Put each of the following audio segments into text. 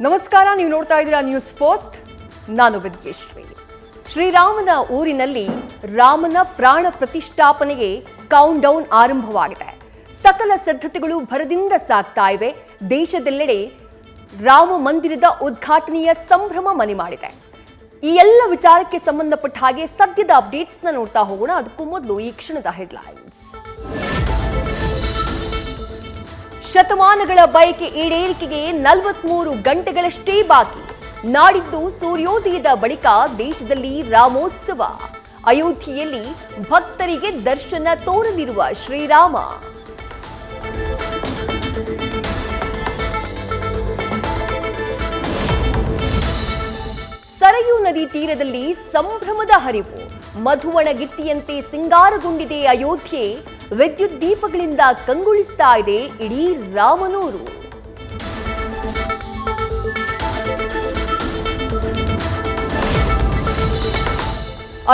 ನಮಸ್ಕಾರ, ನೀವು ನೋಡ್ತಾ ಇದ್ದೀರಾ ನ್ಯೂಸ್ ಫಸ್ಟ್. ನಾನು ವಿದ್ಯೇಶ್ವರಿ. ಶ್ರೀರಾಮನ ಊರಿನಲ್ಲಿ ರಾಮನ ಪ್ರಾಣ ಪ್ರತಿಷ್ಠಾಪನೆಗೆ ಕೌಂಟ್ ಡೌನ್ ಆರಂಭವಾಗಿದೆ. ಸಕಲ ಸಿದ್ಧತೆಗಳು ಭರದಿಂದ ಸಾಗ್ತಾ ಇವೆ. ದೇಶದೆಲ್ಲೆಡೆ ರಾಮ ಮಂದಿರದ ಉದ್ಘಾಟನೆಯ ಸಂಭ್ರಮ ಮನೆ ಮಾಡಿದೆ. ಈ ಎಲ್ಲ ವಿಚಾರಕ್ಕೆ ಸಂಬಂಧಪಟ್ಟ ಹಾಗೆ ಸದ್ಯದ ಅಪ್ಡೇಟ್ಸ್ನ ನೋಡ್ತಾ ಹೋಗೋಣ. ಅದಕ್ಕೂ ಮೊದಲು ಈ ಕ್ಷಣದ ಹೆಡ್ಲೈನ್ಸ್. ಶತಮಾನಗಳ ಬಯಕೆ ಈಡೇರಿಕೆಗೆ 43 ಗಂಟೆಗಳಷ್ಟೇ ಬಾಕಿ. ನಾಡಿದ್ದು ಸೂರ್ಯೋದಯದ ಬಳಿಕ ದೇಶದಲ್ಲಿ ರಾಮೋತ್ಸವ. ಅಯೋಧ್ಯೆಯಲ್ಲಿ ಭಕ್ತರಿಗೆ ದರ್ಶನ ತೋರಲಿರುವ ಶ್ರೀರಾಮ. ಸರಯೂ ನದಿ ತೀರದಲ್ಲಿ ಸಂಭ್ರಮದ ಹರಿವು. ಮಧುವಣಗಿತ್ತಿಯಂತೆ ಸಿಂಗಾರಗೊಂಡಿದೆ ಅಯೋಧ್ಯೆ. ವಿದ್ಯುತ್ ದೀಪಗಳಿಂದ ಕಂಗೊಳಿಸ್ತಾ ಇದೆ ಇಡೀ ರಾಮನೂರು.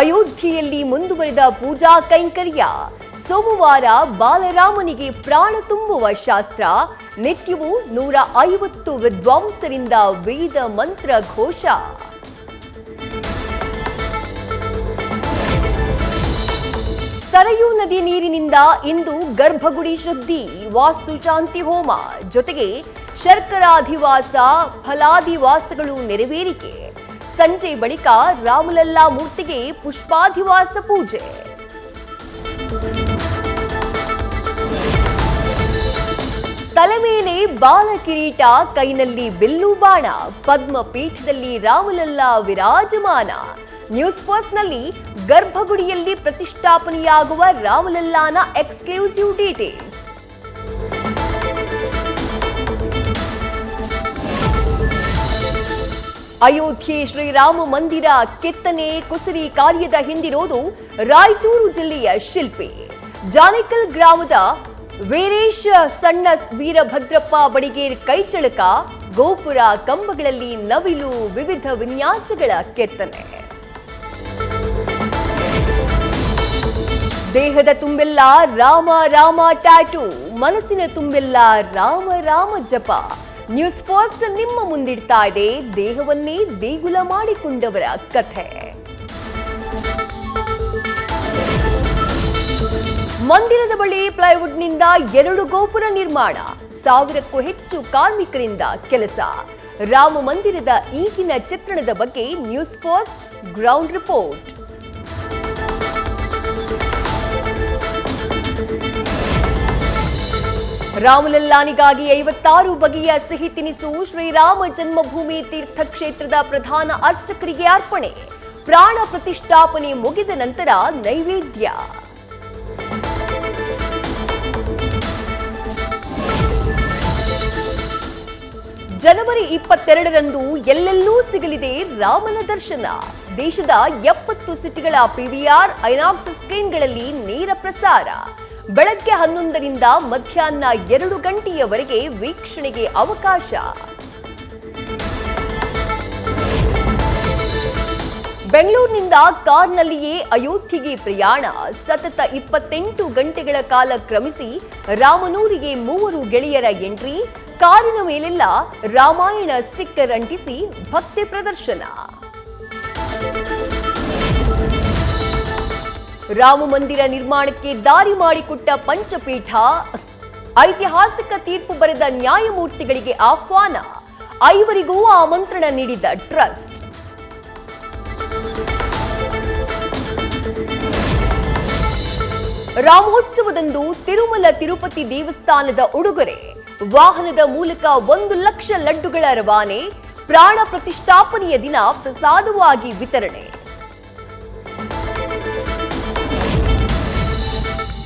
ಅಯೋಧ್ಯೆಯಲ್ಲಿ ಮುಂದುವರಿದ ಪೂಜಾ ಕೈಂಕರ್ಯ. ಸೋಮವಾರ ಬಾಲರಾಮನಿಗೆ ಪ್ರಾಣ ತುಂಬುವ ಶಾಸ್ತ್ರ. ನಿತ್ಯವೂ 150 ವಿದ್ವಾಂಸರಿಂದ ವೇದ ಮಂತ್ರ ಘೋಷ. ಸರಯೂ ನದಿ ನೀರಿನಿಂದ ಇಂದು ಗರ್ಭಗುಡಿ ಶುದ್ಧಿ, ವಾಸ್ತು ಶಾಂತಿ ಹೋಮ ಜೊತೆಗೆ ಶರ್ಕರಾಧಿವಾಸ, ಫಲಾದಿವಾಸಗಳು ನೆರವೇರಿಕೆ. ಸಂಜೆ ಬಳಿಕ ರಾಮಲಲ್ಲಾ ಮೂರ್ತಿಗೆ ಪುಷ್ಪಾಧಿವಾಸ ಪೂಜೆ. ತಲೆ ಮೇಲೆ ಬಾಲ ಕಿರೀಟ, ಕೈನಲ್ಲಿ ಬಿಲ್ಲು ಬಾಣ, ಪದ್ಮಪೀಠದಲ್ಲಿ ರಾಮಲಲ್ಲಾ ವಿರಾಜಮಾನ. ನ್ಯೂಸ್ ಫಸ್ಟ್ ನಲ್ಲಿ ಗರ್ಭಗುಡಿಯಲ್ಲಿ ಪ್ರತಿಷ್ಠಾಪನೆಯಾಗುವ ರಾಮಲಲ್ಲಾನ ಎಕ್ಸ್ಕ್ಲೂಸಿವ್ ಡೀಟೇಲ್ಸ್. ಅಯೋಧ್ಯೆ ಶ್ರೀರಾಮ ಮಂದಿರ ಕೆತ್ತನೆ ಕುಸರಿ ಕಾರ್ಯದ ಹಿಂದಿರೋದು ರಾಯಚೂರು ಜಿಲ್ಲೆಯ ಶಿಲ್ಪಿ. ಜಾನಿಕಲ್ ಗ್ರಾಮದ ವೀರೇಶ್ ಸಣ್ಣ ವೀರಭದ್ರಪ್ಪ ಬಡಿಗೇರ್ ಕೈಚಳಕ. ಗೋಪುರ ಕಂಬಗಳಲ್ಲಿ ನವಿಲು, ವಿವಿಧ ವಿನ್ಯಾಸಗಳ ಕೆತ್ತನೆ. ದೇಹದ ತುಂಬೆಲ್ಲ ರಾಮ ರಾಮ ಟ್ಯಾಟೂ, ಮನಸ್ಸಿನ ತುಂಬೆಲ್ಲ ರಾಮ ರಾಮ ಜಪ. ನ್ಯೂಸ್ ಫಸ್ಟ್ ನಿಮ್ಮ ಮುಂದಿಡ್ತಾ ಇದೆ ದೇಹವನ್ನೇ ದೇಗುಲ ಮಾಡಿಕೊಂಡವರ ಕಥೆ. ಮಂದಿರದ ಬಳಿ ಪ್ಲೈವುಡ್ನಿಂದ 2 ಗೋಪುರ ನಿರ್ಮಾಣ. 1000ಕ್ಕೂ ಹೆಚ್ಚು ಕಾರ್ಮಿಕರಿಂದ ಕೆಲಸ. ರಾಮ ಮಂದಿರದ ಈಗಿನ ಚಿತ್ರಣದ ಬಗ್ಗೆ ನ್ಯೂಸ್ ಫಸ್ಟ್ ಗ್ರೌಂಡ್ ರಿಪೋರ್ಟ್. ರಾಮಲಲ್ಲಾನಿಗಾಗಿ 56 ಬಗೆಯ ಸಿಹಿ ತಿನಿಸು ಶ್ರೀರಾಮ ಜನ್ಮಭೂಮಿ ತೀರ್ಥಕ್ಷೇತ್ರದ ಪ್ರಧಾನ ಅರ್ಚಕರಿಗೆ ಅರ್ಪಣೆ. ಪ್ರಾಣ ಪ್ರತಿಷ್ಠಾಪನೆ ಮುಗಿದ ನಂತರ ನೈವೇದ್ಯ. ಜನವರಿ 22ರಂದು ಎಲ್ಲೆಲ್ಲೂ ಸಿಗಲಿದೆ ರಾಮನ ದರ್ಶನ. ದೇಶದ 70 ಸಿಟಿಗಳ ಪಿವಿಆರ್ ಐನಾಕ್ಸ್ ಸ್ಕ್ರೀನ್ಗಳಲ್ಲಿ ನೇರ ಪ್ರಸಾರ. ಬೆಳಗ್ಗೆ 11ರಿಂದ ಮಧ್ಯಾಹ್ನ 2 ಗಂಟೆಯವರೆಗೆ ವೀಕ್ಷಣೆಗೆ ಅವಕಾಶ. ಬೆಂಗಳೂರಿನಿಂದ ಕಾರ್ನಲ್ಲಿಯೇ ಅಯೋಧ್ಯೆಗೆ ಪ್ರಯಾಣ. ಸತತ 28 ಗಂಟೆಗಳ ಕಾಲ ಕ್ರಮಿಸಿ ರಾಮನೂರಿಗೆ 3 ಗೆಳೆಯರ ಎಂಟ್ರಿ. ಕಾರಿನ ಮೇಲೆಲ್ಲ ರಾಮಾಯಣ ಸ್ಟಿಕ್ಕರ್ ಅಂಟಿಸಿ ಭಕ್ತಿ ಪ್ರದರ್ಶನ. ರಾಮ ಮಂದಿರ ನಿರ್ಮಾಣಕ್ಕೆ ದಾರಿ ಮಾಡಿಕೊಟ್ಟ ಪಂಚಪೀಠ. ಐತಿಹಾಸಿಕ ತೀರ್ಪು ಬರೆದ ನ್ಯಾಯಮೂರ್ತಿಗಳಿಗೆ ಆಹ್ವಾನ. 5ವರಿಗೂ ಆಮಂತ್ರಣ ನೀಡಿದ ಟ್ರಸ್ಟ್. ರಾಮೋತ್ಸವದಂದು ತಿರುಮಲ ತಿರುಪತಿ ದೇವಸ್ಥಾನದ ಉಡುಗೊರೆ. ವಾಹನದ ಮೂಲಕ 1 ಲಕ್ಷ ಲಡ್ಡುಗಳ ರವಾನೆ. ಪ್ರಾಣ ಪ್ರತಿಷ್ಠಾಪನೆಯ ದಿನ ಪ್ರಸಾದವಾಗಿ ವಿತರಣೆ.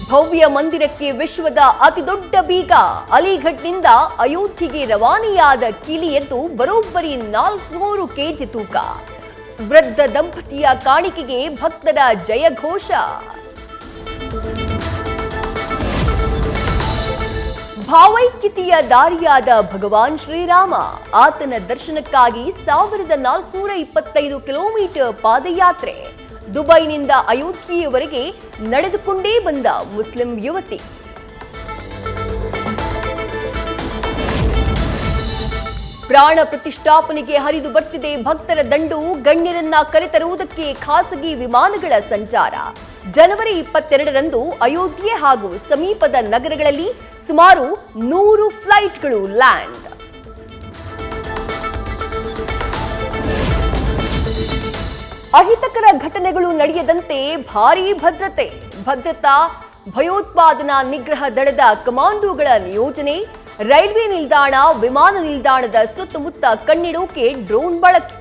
ಭವ್ಯ ಮಂದಿರಕ್ಕೆ ವಿಶ್ವದ ಅತಿದೊಡ್ಡ ಬೀಗ. ಅಲಿಘಡ್ನಿಂದ ಅಯೋಧ್ಯೆಗೆ ರವಾನೆಯಾದ ಕೀಲಿಯದ್ದು ಬರೋಬ್ಬರಿ 400 ಕೆಜಿ ತೂಕ. ವೃದ್ಧ ದಂಪತಿಯ ಕಾಣಿಕೆಗೆ ಭಕ್ತರ ಜಯಘೋಷ. ಭಾವೈಕ್ಯತೆಯ ದಾರಿಯಾದ ಭಗವಾನ್ ಶ್ರೀರಾಮ. ಆತನ ದರ್ಶನಕ್ಕಾಗಿ 1425 ಕಿಲೋಮೀಟರ್ ಪಾದಯಾತ್ರೆ. ದುಬೈನಿಂದ ಅಯೋಧ್ಯೆಯವರೆಗೆ ನಡೆದುಕೊಂಡೇ ಬಂದ ಮುಸ್ಲಿಂ ಯುವತಿ. ಪ್ರಾಣ ಪ್ರತಿಷ್ಠಾಪನೆಗೆ ಹರಿದು ಬರ್ತಿದೆ ಭಕ್ತರ ದಂಡು. ಗಣ್ಯರನ್ನ ಕರೆತರುವುದಕ್ಕೆ ಖಾಸಗಿ ವಿಮಾನಗಳ ಸಂಚಾರ. ಜನವರಿ 22ರಂದು ಅಯೋಧ್ಯೆ ಹಾಗೂ ಸಮೀಪದ ನಗರಗಳಲ್ಲಿ ಸುಮಾರು 100 ಫ್ಲೈಟ್ಗಳು ಲ್ಯಾಂಡ್. ಅಹಿತಕರ ಘಟನೆಗಳು ನಡೆಯದಂತೆ ಭಾರೀ ಭದ್ರತಾ ಭಯೋತ್ಪಾದನಾ ನಿಗ್ರಹ ದಳದ ಕಮಾಂಡೋಗಳ ನಿಯೋಜನೆ. ರೈಲ್ವೆ ನಿಲ್ದಾಣ, ವಿಮಾನ ನಿಲ್ದಾಣದ ಸುತ್ತಮುತ್ತ ಕಣ್ಣಿಡೋಕೆ ಡ್ರೋನ್ ಬಳಕೆ.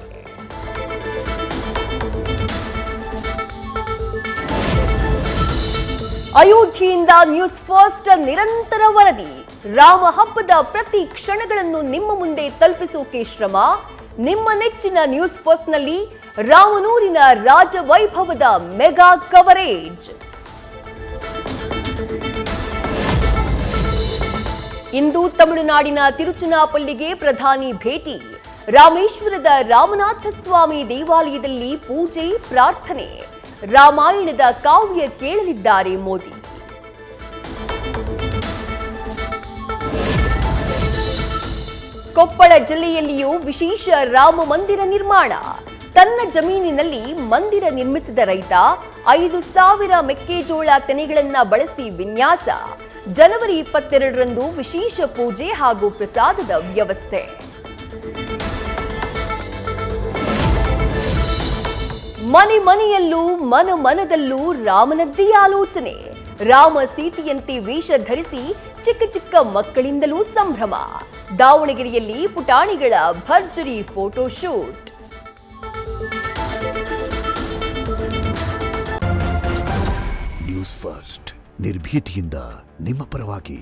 ಅಯೋಧ್ಯೆಯಿಂದ ನ್ಯೂಸ್ ಫಸ್ಟ್ ನಿರಂತರ ವರದಿ. ರಾಮ ಹಬ್ಬದ ಪ್ರತಿ ಕ್ಷಣಗಳನ್ನು ನಿಮ್ಮ ಮುಂದೆ ತಲುಪಿಸೋಕೆ ಶ್ರಮ. ನಿಮ್ಮ ನೆಚ್ಚಿನ ನ್ಯೂಸ್ ಫಸ್ಟ್ನಲ್ಲಿ ರಾಮನೂರಿನ ರಾಜವೈಭವದ ಮೆಗಾ ಕವರೇಜ್. ಇಂದು ತಮಿಳುನಾಡಿನ ತಿರುಚನಾಪಲ್ಲಿಗೆ ಪ್ರಧಾನಿ ಭೇಟಿ. ರಾಮೇಶ್ವರದ ರಾಮನಾಥ ಸ್ವಾಮಿ ದೇವಾಲಯದಲ್ಲಿ ಪೂಜೆ, ಪ್ರಾರ್ಥನೆ. ರಾಮಾಯಣದ ಕಾವ್ಯ ಕೇಳಲಿದ್ದಾರೆ ಮೋದಿ. ಕೊಪ್ಪಳ ಜಿಲ್ಲೆಯಲ್ಲಿಯೂ ವಿಶೇಷ ರಾಮ ಮಂದಿರ ನಿರ್ಮಾಣ. ತನ್ನ ಜಮೀನಿನಲ್ಲಿ ಮಂದಿರ ನಿರ್ಮಿಸಿದ ರೈತ 5,000 ಮೆಕ್ಕೆಜೋಳ ತೆನೆಗಳನ್ನ ಬಳಸಿ ವಿನ್ಯಾಸ. ಜನವರಿ 22ರಂದು ವಿಶೇಷ ಪೂಜೆ ಹಾಗೂ ಪ್ರಸಾದದ ವ್ಯವಸ್ಥೆ. ಮನೆಯಲ್ಲೂ ಮನದಲ್ಲೂ ರಾಮನದ್ದೇ ಆಲೋಚನೆ. ರಾಮ ಸೀತೆಯಂತೆ ವೇಷ ಧರಿಸಿ ಚಿಕ್ಕ ಮಕ್ಕಳಿಂದಲೂ ಸಂಭ್ರಮ. ದಾವಣಗೆರೆಯಲ್ಲಿ ಪುಟಾಣಿಗಳ ಭರ್ಜರಿ ಫೋಟೋ ಶೂಟ್. ನ್ಯೂಸ್ ಫಸ್ಟ್ ನಿರ್ಭೀತಿಯಿಂದ ನಿಮ್ಮ ಪರವಾಗಿ.